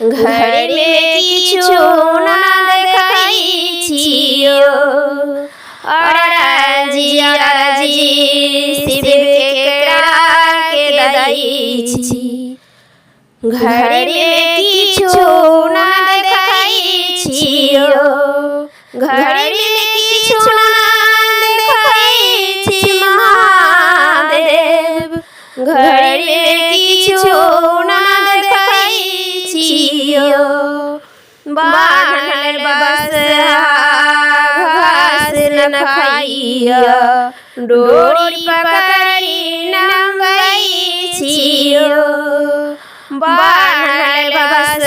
घर में किछु ना देखै और राजी शिव के दै छी। घर में किछु ना देखै घर में किछु ना देखै महादेव। घर में किछु ना देखै बान्हल बस घास न खाइया, डोरी पकड़ी नंगै छियो। बान्हल बस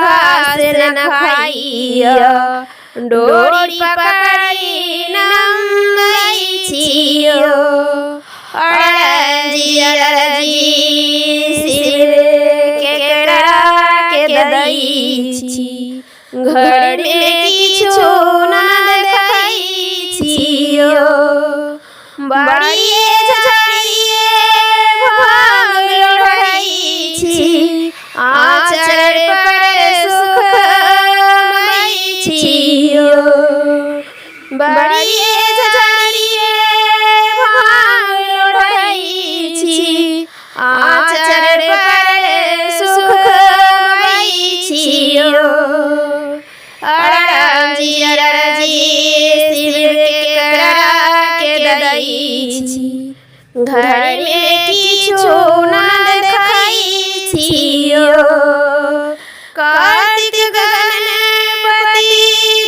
घास न खाइया, डोरी पकड़ी नंगै छियो। अरजी शिव के दै छी। घर में किछु ना देखै छियो। बड़िए झड़िए भाग रहै छी, आँचर पर सुख मै छियो। बड़िए झड़िए भाग रहै छी, आँचर पर सुख मै छियो। अरजी शिव के दै छी। घर में किछु ना देखै छियो। कार्तिक गणपति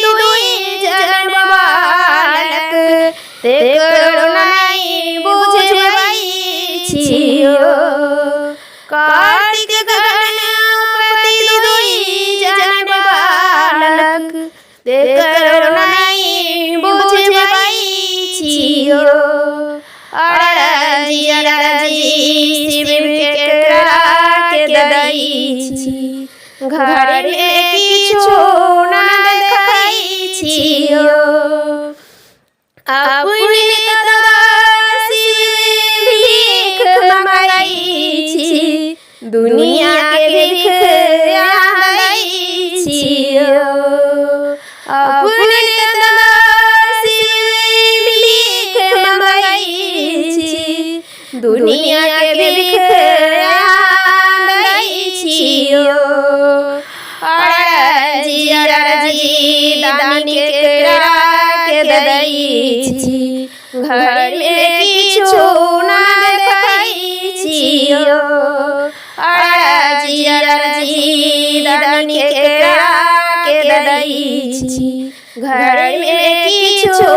दुई जन बालक, तेकरो नहीं बुझबै छियो। कार्तिक गणपति दुई जन बालक, तेकरो नहीं बुझबै छियो। अरजी शिव के दै छी। घर में किछु ना देखै छियो। अपने शिव भीख मंगै छी, दुनिया के भीख दै छियो। अपने शिव भीख मंगै छी, दुनिया के भीख दै छियो। अरजी दानी के दै छी। घर में किछु ना देखै छियो। अरजी दानी के दै छी। घर में किछु